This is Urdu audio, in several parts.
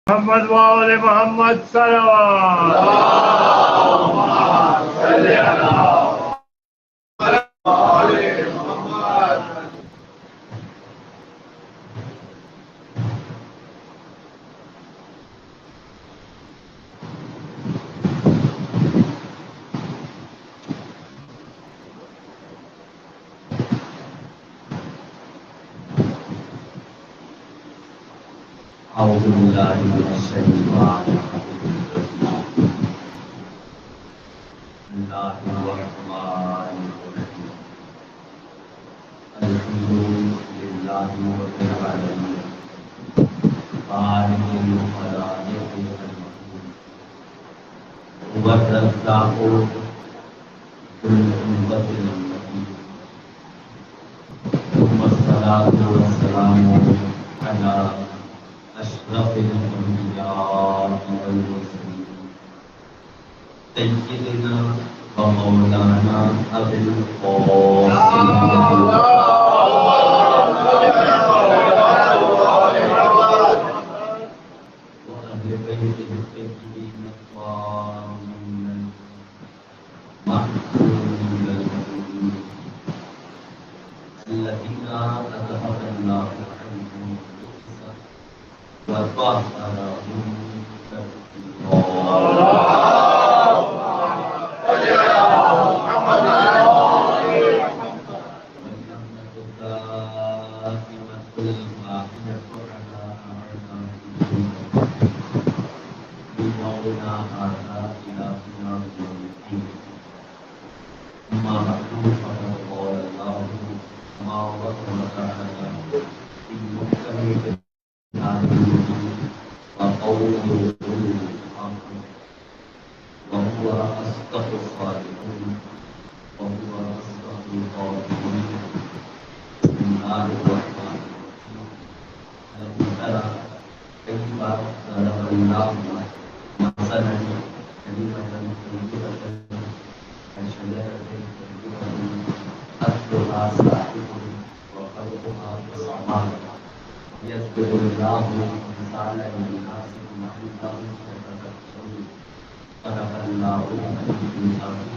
محمد وآل محمد صلوات اللهم صل على آل محمد. أعوذ بالله من الشيطان الرجيم. بسم الله الرحمن الرحيم. الحمد لله رب العالمين خالق الخلائق أجمعين والرزاق ذو القوة المتين. ثم الصلاة والسلام على أشرف الأنبياء والمرسلين سيدنا ومولانا أبي القاسم وأهل بيته الطيبين الطاهرين المعصومين المؤمنين الذين أذهب الله عنهم وطهرهم وهو أصدق الصادقين وهو أصدق القائلين. بسم الله الرحمن الرحيم. ألم تر كيف ضرب الله مثلا كلمة طيبة كشجرة طيبة أصلها ثابت وفرعها في السماء يذكر الله مثالا للناس لعلهم يتذكرون. صدق الله العظيم.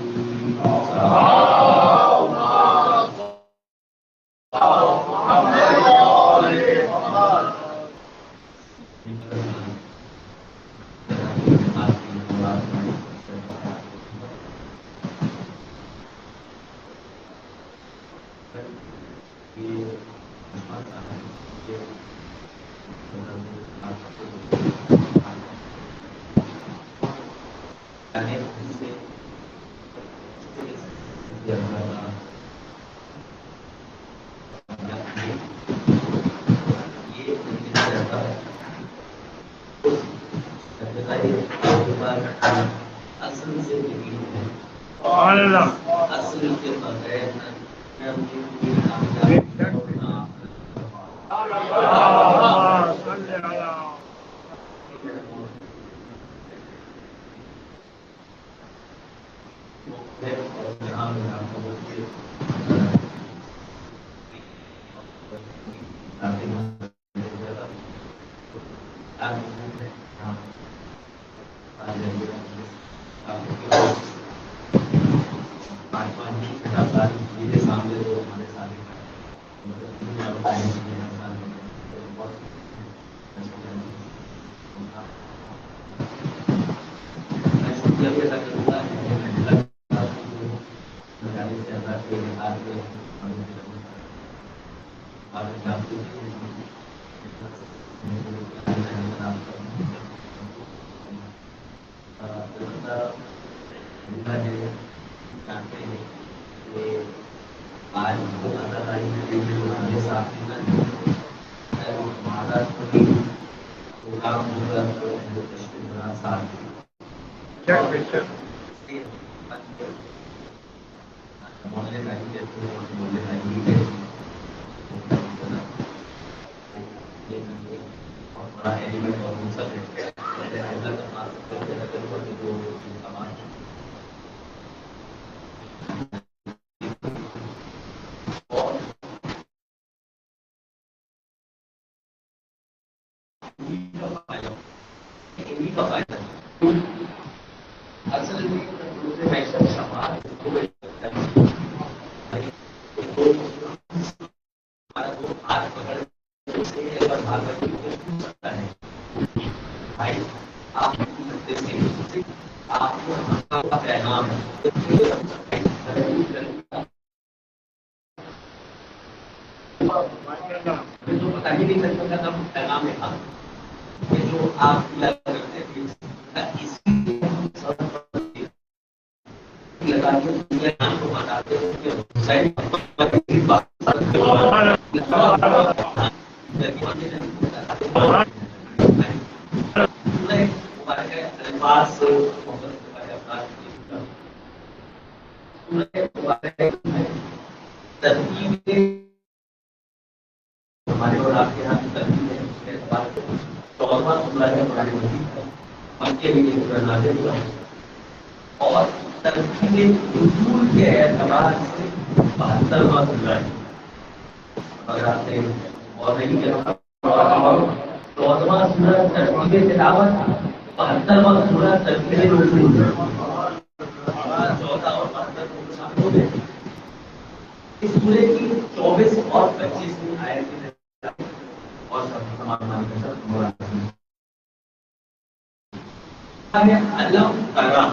کا فائدہ ہے. اصل میں دوسرے معیشت شمال ہمارا وہ ہاتھ پکڑ سکتا ہے بھائی آپ آپ کو پیغام جو پتا ہی نہیں سکتا تھا پیغام میں تھا کہ جو آپ کرتے تھے ہمارے اور آپ کے یہاں کی ترتیب ہے اس کے اعتبار سے 14واں سورہ ہے قرآن مجید کا مکے میں یہ سورہ نازل ہوا اور ترتیب نزول کے اعتبار سے 72واں سورہ ہے. اگر آپ نے اور نہیں کیا 14واں سورہ ترتیب تلاوت 72واں سورہ ترتیب نزول 14 اور 72 اس سورے کی 24 اور 25 آیتیں اور علم ترا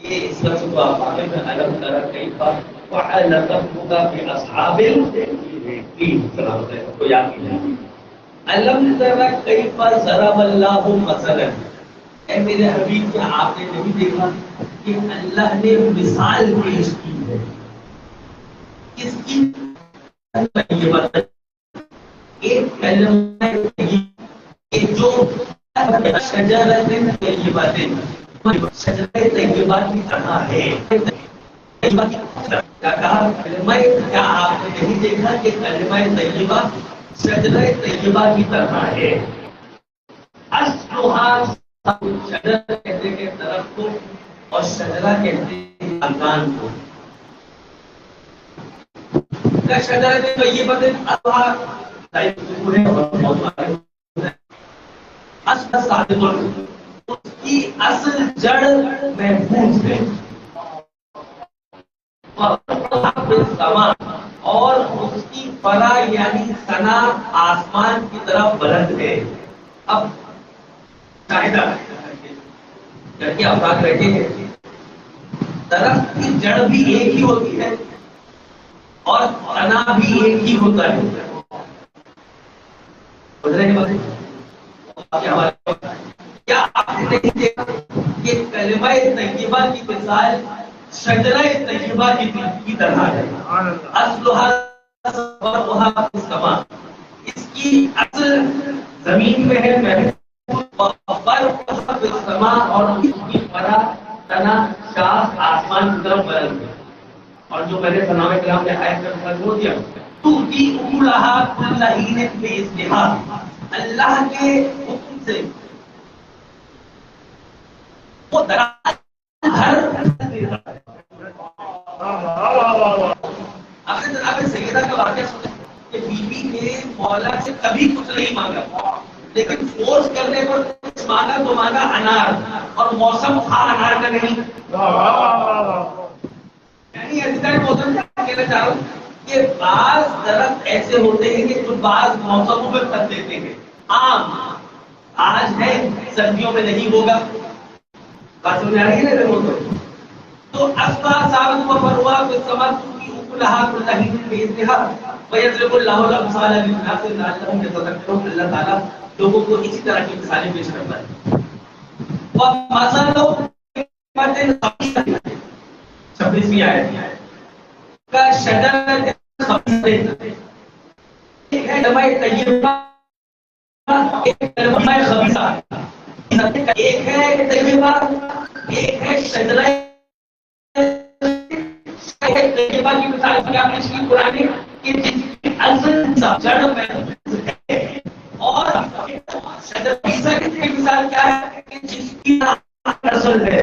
یہ اس کا صبح علم ترا کیفا فعل ربک باصحاب الفیل سلامت ہے کو یاد کیجیے علم ترا کیفا ضرب اللہ مثلا. اے میرے حبیب کیا آپ نے نہیں دیکھا کہ اللہ نے مثال پیش کی ہے کس کی ایک کلمہ کہ جو شجرۃ طیبہ شجرۃ طیبہ کی طرح ہے. کیا آپ نے نہیں دیکھا کہ کلمہ طیبہ شجرۃ طیبہ کی طرح ہے. اصلها شجرہ کہتے ہیں درخت کو اور شجرہ کہتے ہیں خاندان کو. شجرہ طیبہ اس کی اصل جڑ محفوظ ہے اور اس کی فرع یعنی ثنا آسمان کی طرف بلند ہے. اب شاہدہ جڑ کے افراد رہتے ہیں درخت کی جڑ بھی ایک ہی ہوتی ہے اور تنا بھی ایک ہی ہوتا ہے. کیا آپ نے نہیں دیکھا کہ کلمہ طیبہ کی مثال شجرہ طیبہ کی طرح ہے. اصلها السماء اس کی اصل زمین میں ہے اور اس کی فرع تنا شاخ آسمان کی طرف بلند ہے. اور جو پہلے سلام کلام نے آیت میں فرق ہو دیا تو کی اولها کل حین باذنها اللہ کے حکم سے وہ درخت ہر آپ نے جناب سیدہ کا واقعہ سنا کہ بیوی نے مولا سے کبھی کچھ نہیں مانگا لیکن فورس کرنے پر کچھ مانگا تو مانگا انار اور موسم تھا انار کا نہیں. یعنی اس کا موسم کیا کہنا چاہ رہا ہوں کہ بعض درخت ایسے ہوتے ہیں کہ جو بعض موسموں میں پھل دیتے ہیں. آم آج ہے سردیوں میں نہیں ہوگا بات سمجھ آ رہی ہے نا. تو اسبا ثابت و فروا کو سمجھ کی اکلھا کلہی باذنها ويضرب الله الامثال للناس لعلهم يتذكرون. اللہ تعالیٰ لوگوں کو اسی طرح کی مثالیں پیش کرتا ہے. ومثل کلمۃ 26ویں آیت کا شجرۃ خبیثۃ ایک ہے کلمہ طیبہ ایک کلمہ خبیثہ. ایک ہے طیبہ ایک ہے شجرہ طیبہ کی مثال کیا پیش کی قرآن نے کہ جس کی اصل جڑ ہے اور شجرہ خبیثہ کی مثال کیا ہے کہ جس کی اصل ہے.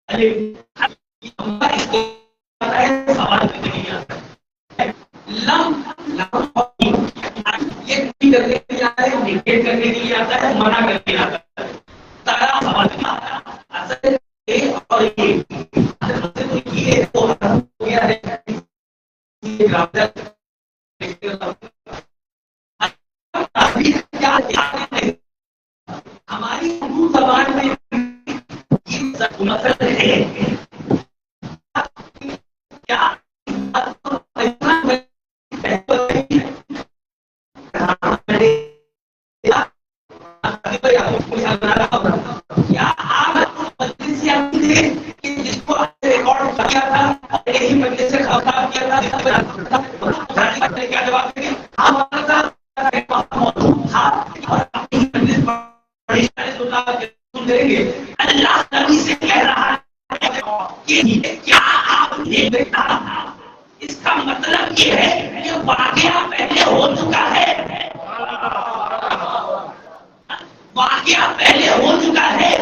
سوال کرنے کے لیے آتا ہے، لم یہ کرنے کے لیے آتا ہے، نگیٹ کرنے کے لیے آتا ہے، منع کرنے کے لیے آتا ہے. تارا سوال اصل اور یہ تو کیا ہے ہماری اردو زبان میں مسئلہ ہے کیا جس کو ریکارڈ کیا تھا یہی مجلس سے خطاب کیا تھا کیا جواب دیں گے اللہ نبی سے کہہ رہا ہے کیا آپ نے دیکھا، اس کا مطلب یہ ہے کہ واقعہ پہلے ہو چکا ہے، واقعہ پہلے ہو چکا ہے،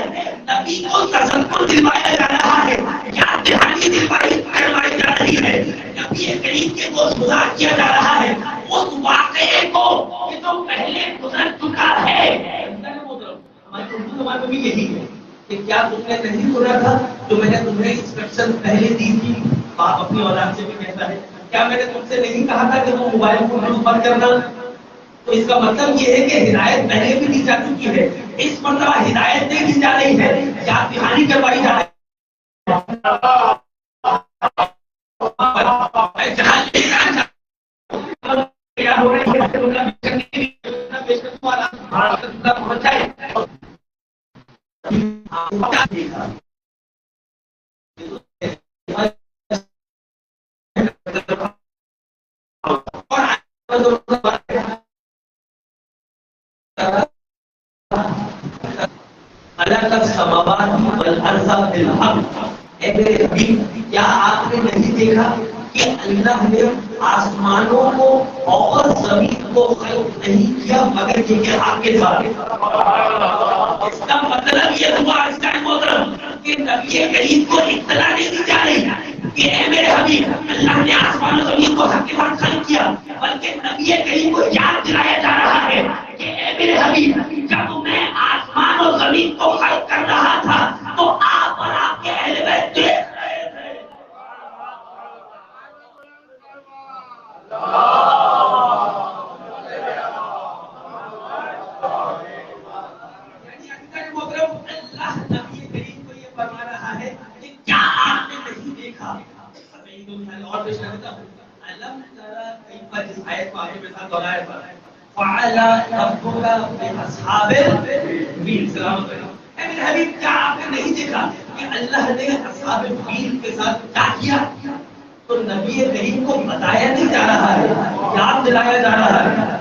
نبی کو تذکر دلوایا جا رہا ہے، یاد دہانی کروائی جا رہی ہے، نبی کریم کے کو گزار کیا جا رہا ہے اس واقعے کو کہ جو پہلے گزر چکا ہے. ہماری اردو زبان میں بھی یہی ہے کہ کیا تم نے نہیں سنا تھا جو میں نے تمہیں انسٹرکشن پہلے دی تھی. باپ اپنی اولاد سے بھی کہتا ہے کیا میں نے تم سے نہیں کہا تھا کہ وہ موبائل فون بند کرنا. تو اس کا مطلب یہ ہے کہ ہدایت پہلے بھی دی جا چکی ہے، اس مرتبہ ہدایت نہیں دی جا رہی ہے، یاد دہانی کروائی جا رہی ہے. کیا آپ نے نہیں دیکھا کہ اللہ نے آسمانوں کو اور زمین کو خلق نہیں کیا مگر یہ آپ کے ساتھ. اس کا مطلب یہ ہوا کہ نبی کریم کو اطلاع نہیں دی جا رہی کہ اے میرے حبیب اللہ نے آسمان و زمین کو سب کے ساتھ خلق کیا، بلکہ نبی کریم کو یاد دلایا جا رہا ہے کہ اے میرے حبیب جب میں آسمان و زمین کو خلق کر رہا تھا تو آپ اور آپ کے اہل بیت دیکھ رہے تھے. اللہ نبی کریم کو یہ فرما رہا ہے کہ کیا آپ نے نہیں دیکھا. اور پیش کرتا ہوں علم ترى كيف جس آیت کو آگے بتا دوہرایا تھا فعل ربك باصحاب الفیل. سلام علیکم. اے میرے حبیب کیا آپ نے نہیں دیکھا کہ اللہ نے اصحاب الفیل کے ساتھ کیا کیا. تو نبی کریم کو بتایا نہیں جا رہا ہے، یاد دلایا جا رہا ہے.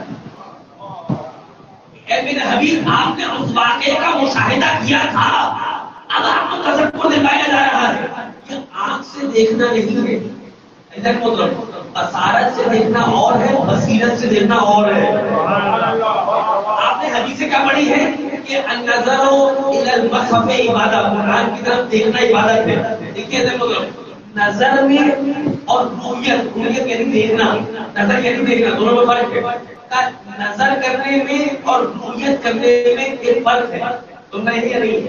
اے میرے حبیب آپ نے اس واقعے کا مشاہدہ کیا تھا، اب آپ کو تذکر دلایا جا رہا ہے. یہ آنکھ سے دیکھنا نہیں ہے، ادھر مطلب بصارت سے دیکھنا اور ہے، بصیرت سے دیکھنا اور ہے. آپ نے حدیث سے کیا پڑھی ہے کہ النظر الی المصحف عبادت، قرآن کی طرف دیکھنا عبادت ہے. دیکھیے ادھر مطلب نظر میں اور رؤیت یعنی دیکھنا، نظر یعنی دیکھنا، دونوں میں فرق ہے. نظر کرنے میں اور رؤیت کرنے میں ایک فرق ہے، تم نہیں ہے نہیں.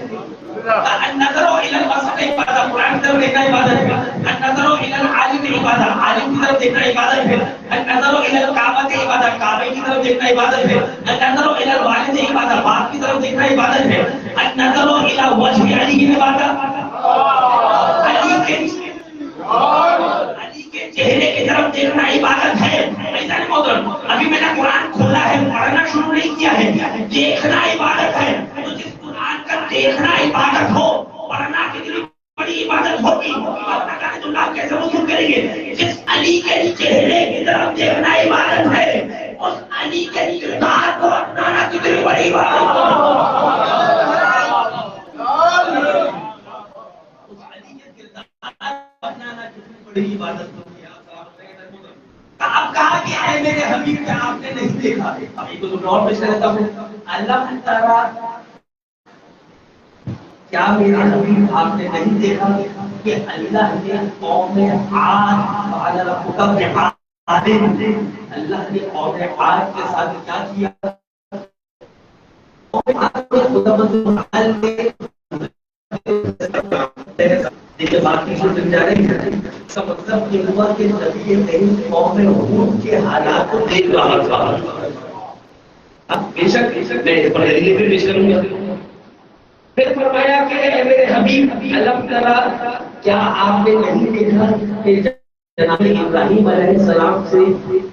النظر الى المصحف عبادت، قرآن کی طرف دیکھنا عبادت ہے. النظر الى العالم عبادت، عالم کی طرف دیکھنا عبادت ہے. النظر الى الکعبۃ عبادت، کعبہ کی طرف دیکھنا عبادت ہے. النظر الى الوالد عبادت، باپ کی طرف دیکھنا عبادت ہے. النظر الى وجه علی عبادت، علی کے چہرے کی طرف دیکھنا عبادت ہے. ایسا نہیں محترم، ابھی میں نے قرآن کھولا ہے، پڑھنا شروع نہیں کیا ہے، دیکھنا عبادت ہے. تو جس قرآن کا دیکھنا عبادت ہو، پڑھنا کتنی بڑی عبادت ہوگی، تو اللہ کیسے وصول کریں گے. جس علی کے چہرے کی طرف دیکھنا عبادت ہے، اس علی کے کردار کو اپنانا کتنی بڑی عبادت ہے. عبادت آپ کہا کہ اے میرے حبیب کیا آپ نے نہیں دیکھا. ابھی تو اور پیش کرتا ہوں اللہ تعالیٰ کیا میرے حبیب آپ نے نہیں دیکھا کہ اللہ نے قوم عاد وعلی ربک بعاد، اللہ نے قوم عاد کے ساتھ کیا کیا؟ دیکھیے باقی جو سمجھا رہے ہیں اس کا مطلب یہ ہوا کہ نبی کریم قوم ہود کے حالات کو دیکھ رہا تھا. بے شک میں پڑھنے پہ پیش کروں گا. پھر فرمایا کہ اے میرے حبیب علم ترا، کیا آپ نے نہیں دیکھا کہ جناب ابراہیم علیہ السلام سے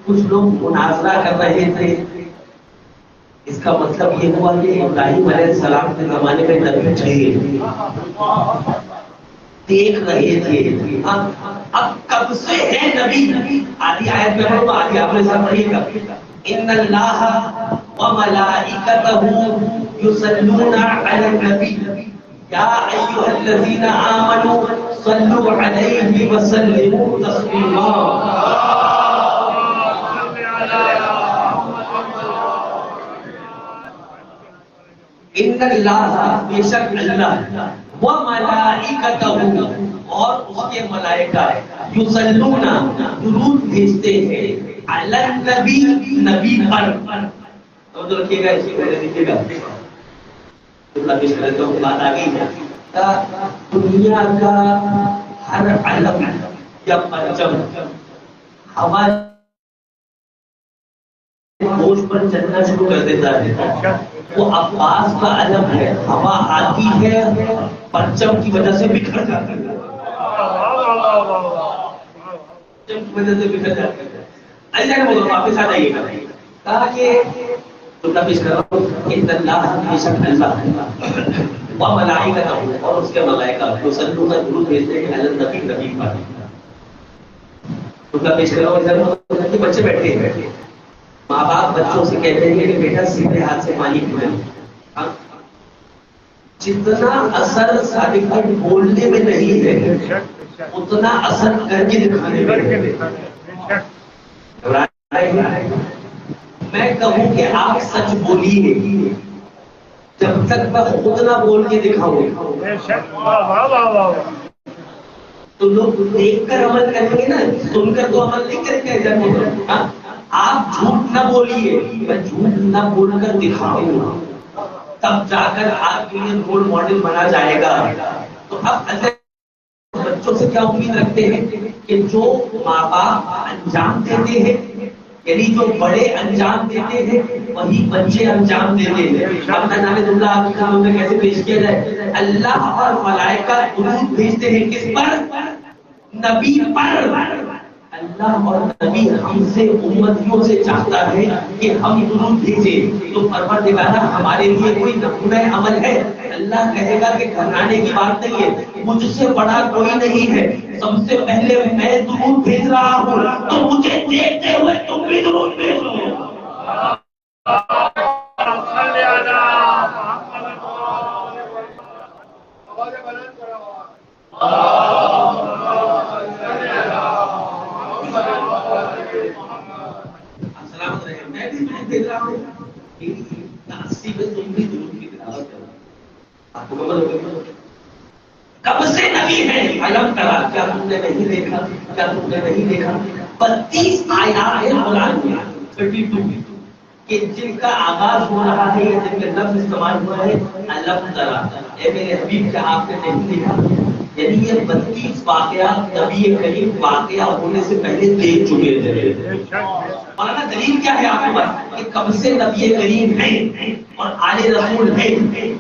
کچھ لوگ مناظرہ کر رہے تھے؟ اس کا مطلب یہ ہوا کہ ابراہیم علیہ السلام کے زمانے میں نبی تھے، دیکھ رہے تھے. اب کب سے ہے نبی؟ آدھی آیت میں پڑھو، آدھی آپ نے سب پڑھیے گا. ان اللہ وملائکتہ یصلون علی النبی یا ایھا الذین آمنوا صلوا علیہ وسلموا تسلیما. ان اللہ، بے شک اللہ، وملائکتہ اور اس کے ملائکہ، یصلون درود بھیجتے ہیں، علی النبی، نبی پر. تو رکھیے گا، اسی کو لکھیے گا. اللہ پیش کرے تو بات آ گئی ہے. دنیا کا ہر علم یا پرچم ہوا بوجھ پر چلنا شروع کر دیتا ہے. وہ عباس کا علم ہے، ہوا آتی ہے پرچم کی وجہ سے بکھر جاتا ہے، پرچم کی وجہ سے بکھر جاتا ہے. ایسا نہیں بولو، واپس آ جائیے گا. کہا کہ اللہ پیش کر رہا ہوں، ان اللہ، بے شک اللہ، وہ ملائکتہ اور اس کے ملائکہ، یصلون درود بھیجتے ہیں علی النبی، نبی پر. اللہ پیش کر رہا ہوں، کہ بچے بیٹھے ہیں، ماں باپ بچوں سے کہتے ہیں کہ بیٹا سیدھے ہاتھ سے پانی پینا. جتنا اثر سرٹیفکیٹ بولنے میں نہیں ہے اتنا اثر کر کے دکھانے میں. میں کہوں کہ آپ سچ بولیے جب تک میں خود نہ بول کے دکھاؤں تو لوگ دیکھ کر عمل کریں گے نا، سن کر تو عمل نہیں کریں گے. آپ جھوٹ نہ بولیے، میں جھوٹ نہ بول کر دکھاؤں تب جا کر آپ کے لیے رول ماڈل بنا جائے گا. تو اب بچوں سے کیا امید رکھتے ہیں کہ جو ماں باپ انجام دیتے ہیں، یعنی جو بڑے انجام دیتے ہیں وہی بچے انجام دیتے ہیں. اب نعرۃ اللہ آپ کے کاموں میں کیسے پیش کیا جائے؟ اللہ اور ملائکہ درود بھیجتے ہیں کس پر؟ نبی پر. اللہ اور نبی ہم سے امتیوں سے چاہتا ہے کہ ہم درود بھیجیں. تو پروردگار ہمارے لیے کوئی نمونہ عمل ہے؟ اللہ کہے گا کہ گھرانے کی بات نہیں ہے، مجھ سے بڑا کوئی نہیں ہے، سب سے پہلے میں درود بھیج رہا ہوں، تو مجھے دیکھتے ہوئے تم بھی درود بھیجو. کب سے نبی ہے؟ علم کرا، کیا تم نے نہیں دیکھا؟ کیا تم نے نہیں دیکھا؟ 32 آیات ہیں قرآن میں، 32 کہ جن کا آغاز ہو رہا ہے یا جن کا لفظ استعمال ہوا ہے علم کرا. اے میرے حبیب، کیا آپ نے نہیں دیکھا؟ یعنی یہ 32 واقعات نبی کریم واقعہ ہونے سے پہلے دیکھ چکے تھے. مولانا دلیل کیا ہے آپ کے پاس کہ کب سے نبی کریم ہیں اور آل رسول ہیں؟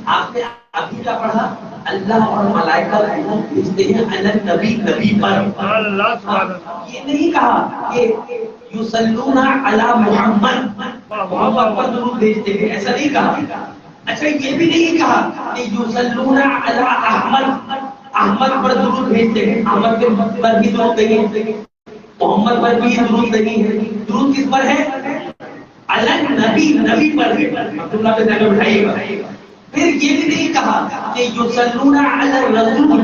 آپ نے ابھی کیا پڑھا؟ اللہ اور ملائکہ بھیجتے ہیں علی النبی، نبی پر. یہ نہیں کہا کہ یصلون علی محمد، محمد پر درود بھیجتے ہیں، ایسا نہیں کہا. اچھا یہ بھی نہیں کہا کہ یصلون علی احمد، احمد پر درود بھیجتے ہیں، احمد پر بھی درود نہیں ہے، محمد پر بھی درود نہیں ہے. درود کس پر ہے؟ علی النبی، نبی پر ہے. عبداللہ پہ جگہ بٹھائیے گا. پھر یہ بھی نہیں کہا کہ یصلون علی الرسول،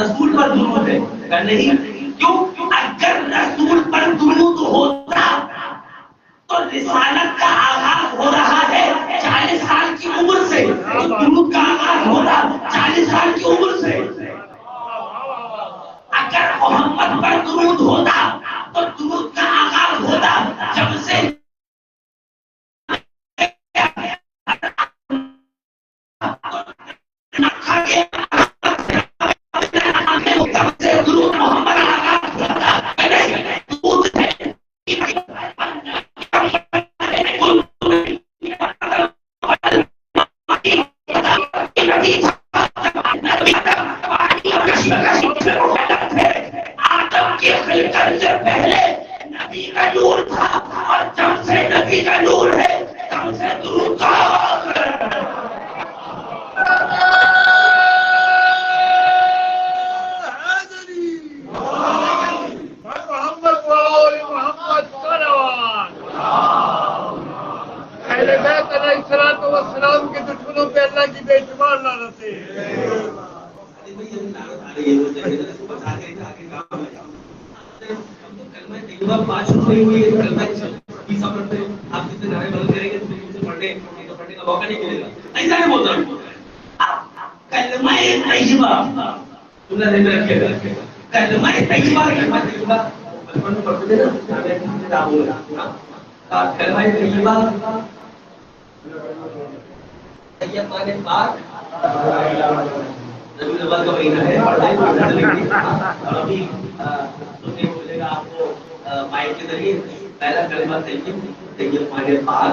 رسول پر درود ہے، نہیں. کیوں؟ اگر رسول پر درود ہوتا تو رسالت کا آغاز ہو رہا ہے 40 سال کی عمر سے تو درود کا آغاز ہوتا 40 سال کی عمر سے. اگر محمد پر درود ہوتا تو درود کا آغاز ہوتا جب سے درود محمد آغاز آدم کی خلقت سے پہلے نبی کا نور تھا اور جب سے نبی کا نور ہے تب سے درود کا آغاز ہے. السلام کے دشمنوں پہ اللہ کی بے شمار لعنتیں. ربیع الاول کا مہینہ ہے ابھی سننے کو ملے گا آپ کو مائک کے ذریعے. پہلا کلمہ طیب مانے پاک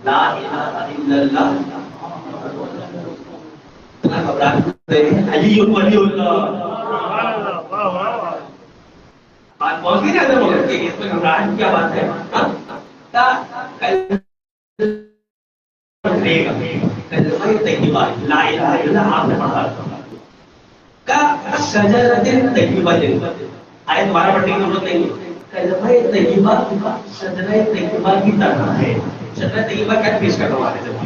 لا الہ الا اللہ. اتنا گھبراہٹ علی ولی اللہ بات پہنچ گئی نا مگر کہ اس میں گھبراہٹ کیا بات ہے. کلمہ طیبہ لا الہ الا اللہ آپ نے پڑھا کا شجرۃ طیبہ آیت دوبارہ پڑھنے کی ضرورت نہیں ہے. کلمہ طیبہ شجرہ طیبہ کی طرح ہے. شجرہ طیبہ کیا پیش کرنا ہمارے ذمہ.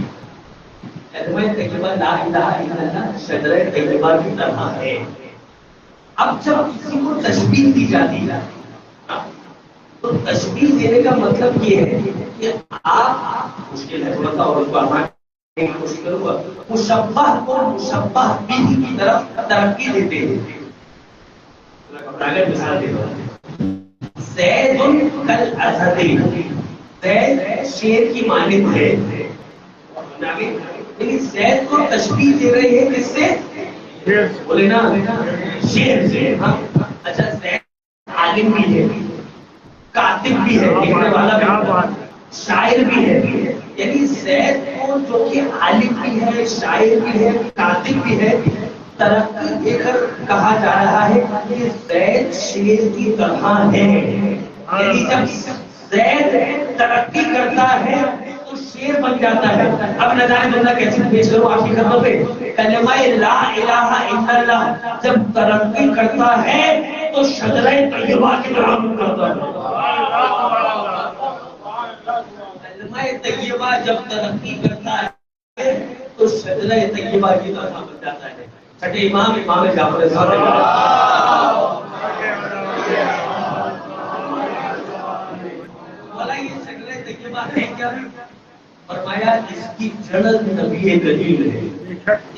کلمہ طیبہ لا الہ الا اللہ شجرہ طیبہ کی طرح ہے. اب جب کسی کو تشبیہ دی جاتی ہے تو تشبیہ دینے کا مطلب یہ ہے کہ آپ مشکل ہے تھوڑا سا اور اس کو آسان مشکل ہوا مشبہ کو مشبہ بھی کی طرف ترقی دیتے ہیں. اگر مثال دے دو زید کل اسد. زید شیر کی مانند ہے لیکن زید کو تشبیہ دے رہے ہیں کس سے بولے نا شیر سے. اچھا زید عالم بھی ہے کاتب بھی ہے لکھنے والا بھی شاعر بھی ہے. یعنی زید کو جو کہ عالم بھی ہے شاعر بھی ہے کاتب بھی ہے ترقی دے کر کہا جا رہا ہے کہ زید شیر کی طرح ہے. یعنی جب زید ترقی کرتا ہے تو شیر بن جاتا ہے. اب نہ جانے بندہ کیسے پیش کروں آپ کی خدمت پہ. کلمہ لا الہ الا اللہ جب ترقی کرتا ہے تو شجرہ طیبہ کی طرح کرتا ہے. کلمہ طیبہ جب ترقی کرتا ہے تو شجرہ طیبہ کی طرح بن جاتا ہے. چھٹے امام جعفر صادق والا یہ شجرہ طیبہ ہے کیا؟ فرمایا اس کی جڑ نبی کریم ہے,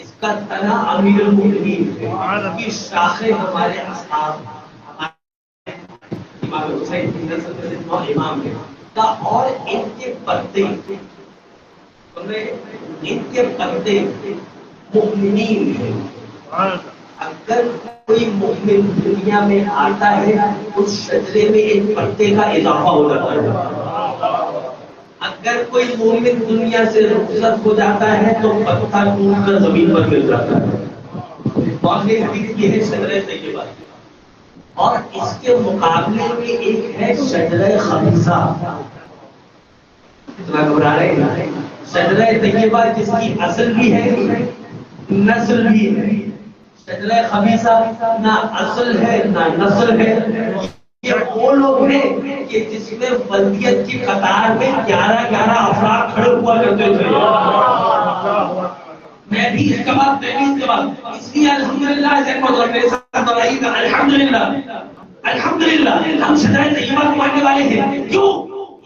اس کا تنا امیر المؤمنین ہے, اس کی شاخیں ہمارے اصحاب امام حسین امام ہے اور ان کے پتے مؤمنین ہیں. اگر کوئی مومن دنیا میں آتا ہے اس شجرے میں ایک پتے کا اضافہ ہو جاتا ہے. اگر کوئی مومن دنیا سے رخصت ہو جاتا ہے تو پتا ٹوٹ کر زمین پر گر جاتا ہے. واقعی حدیث یہ ہے شجرہ طیبہ. اور اس کے مقابلے میں ایک ہے شجرہ خبیثہ. اتنا گھبرا رہے ہیں. شجرہ طیبہ جس کی اصل بھی ہے نسل بھی ہے. شجرہ خبیثہ نہ اصل ہے نہ نسل ہے. یہ وہ لوگ ہیں کہ جس میں بلدیت کی قطار میں 11 افراد کھڑے ہوا کرتے تھے. میں بھی اس کے بعد اس لیے الحمدللہ میرے ساتھ بڑائی کا الحمدللہ ہم شجرہ طیبہ کو ماننے والے ہیں. کیوں؟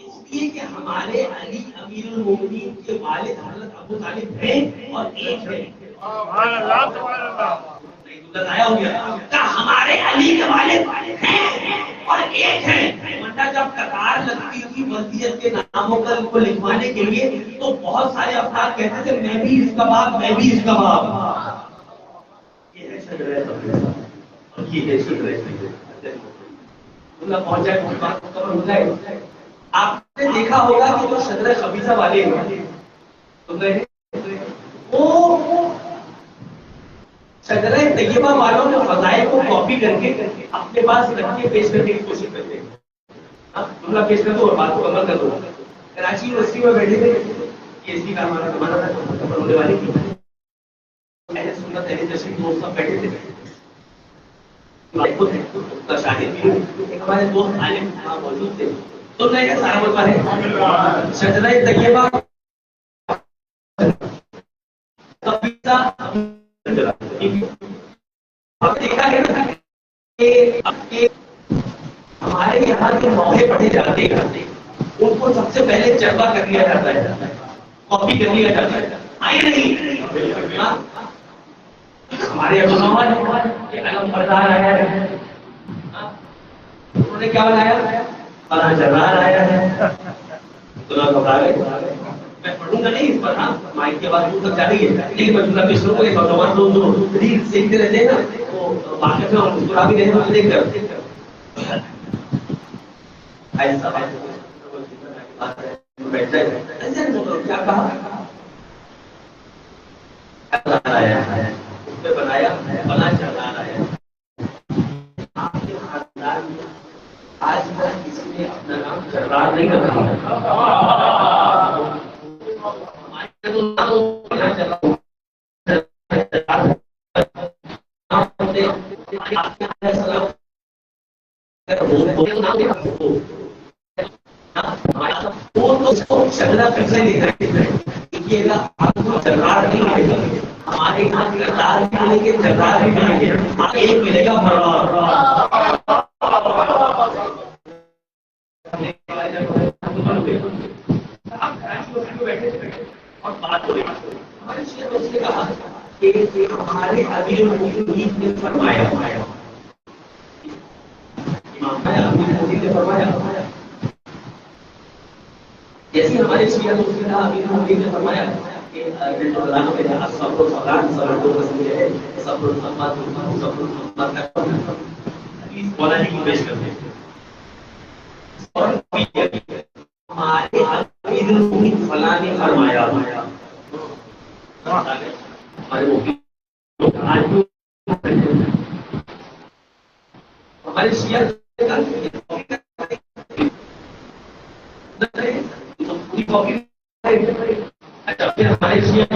اس لیے کہ ہمارے علی امیر المومنین کے والد حضرت ابو طالب ہیں اور ایک ہے. سبحان اللہ سبحان اللہ. بتایا ہو گیا کہ ہمارے علی کے والد ہیں اور ایک ہیں. ورنہ جب قطار لگتی تھی وصیت کے ناموں پر ان کو لکھوانے کے لیے تو بہت سارے افراد کہتے تھے میں بھی اس کا باپ میں بھی اس کا باپ. یہ ہے شجرہ تفریح اور یہ ہے شجرہ اللہ پہنچ جائے بات مکمل ہو جائے. آپ نے دیکھا ہوگا کہ جو شجرہ خبیثہ والے ہیں وہ شجرہ طیبہ والوں نے فضائل کو کاپی کر کے اپنے پاس رکھ کے پیش کرنے کی کوشش کرتے ہیں. جملہ پیش کر دو اور بات کو عمل کر دو. کراچی یونیورسٹی میں بیٹھے تھے پی ایچ ڈی کا ہمارا زمانہ تھا ہونے والی تھی. اہل سنت اہل تشریف دوست سب بیٹھے تھے. شاہد بھی ایک ہمارے دوست عالم موجود تھے. تو میں یہ سارا بتا ہے شجرہ طیبہ دیکھا ہے کہ ہمارے یہاں جو موقع پڑھے جاتے ہیں ان کو سب سے پہلے چربا کر لیا جاتا ہے, کاپی کر لیا جاتا ہے. آئے نہیں ہمارے علم بردار آیا ہے, انہوں نے کیا بنایا فلاں جرار آیا ہے. میں پڑھوں گا نہیں اس پر, ہاں مائک کے بعد تک جا رہی ہے لیکن میں جملہ پیش کروں گا. ایک نوجوان دوست ریل دیکھتے رہتے ہیں نا وہ واقعہ میں مسکرا بھی رہتے ہیں دیکھ کر کیا کہا بنایا بنا چلا رہا ہے. آپ کے خاندان میں آج تک کسی نے اپنا نام جرار نہیں رکھا. ہمارے یہاں ایک ملے گا اور بات ہو رہی ہمارے شیخ نے کہا کہ ہمارے امیر المومنین نے فرمایا جیسے ہمارے شیعہ دوست نے کہا امیر المومنین نے فرمایا کہ اللہ نے کہا صبر و صلات صبر دو قسم ہے صبر و صلات صبر و صلات کا حدیث مولانا کی پیش کرتے ہیں. اور ہمارے امیر المومنین فلاں نے فرمایا ہمارے شیعہ ہمارے شیعہ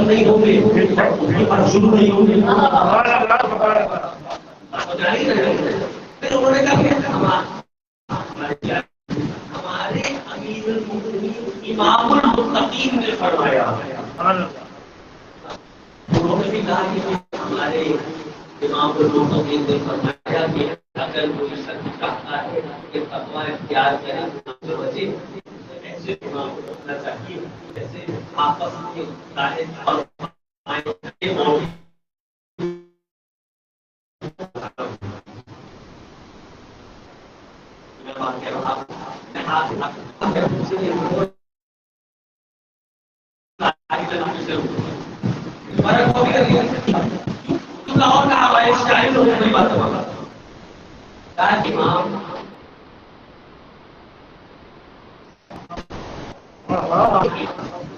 نہیں ہوں گے شروع نہیں ہوں گے. پھر انہوں نے کہا کہ ہمارے امیر المومنین امام المتقین نے فرمایا. انہوں نے بھی کہا کہ ہمارے امام المتقین نے فرمایا کہ اگر کوئی شخص چاہتا ہے کہ تقوی اختیار کرے وجہ ایسے امام کو رکھنا چاہیے جیسے آپس میں اور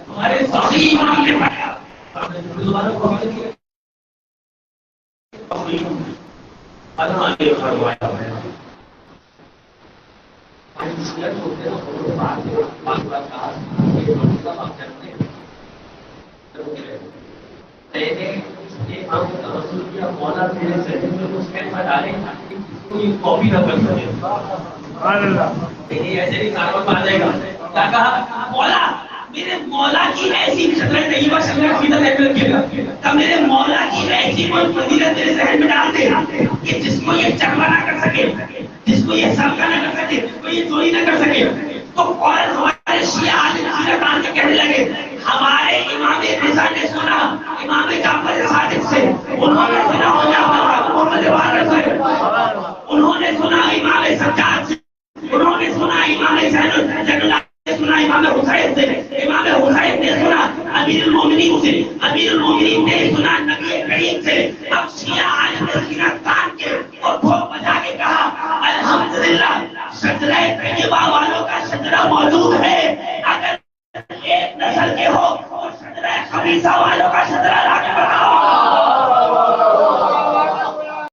ہمارے صحیح امام نے پڑھا مولا تیرے ذہن میں کچھ ایسا ڈالے کوئی کاپی نہ کر سکے. ایسے نہیں کارواں آ جائے گا. کیا کہا مولا میرے مولا کی ایسی خطرت طیبہ شریعت کی طرح رکھے گا کہ میرے مولا کی ایسی کوئی فضیلت تیرے ذہن میں ڈال دے کہ جس کو یہ چکما نہ کر سکے, جس کو یہ سابقہ نہ کر سکے, کوئی یہ چوری نہ کر سکے. تو فوراً ہمارے شیعہ عالم سیرت آن کے کہنے لگے ہمارے امام رضا نے سنا امام جعفر صادق سے, انہوں نے سنا ہو جعفر محمد وارث سے, انہوں نے سنا امام سجاد سے, انہوں نے سنا امام زین اللہ نے سنا امام حسین سے, امام حسین نے سنا امیر المومنین سے, امیر المومنین نے سنا نبی کریم سے. اب شیعہ عالم نے سینہ تان کے اور بھوک بجا کے کہا الحمدللہ شجرہ طیبہ والوں کا شجرہ موجود ہے. اگر ایک نسل کے ہو تو شجرہ خبیثہ والوں کا شجرہ لا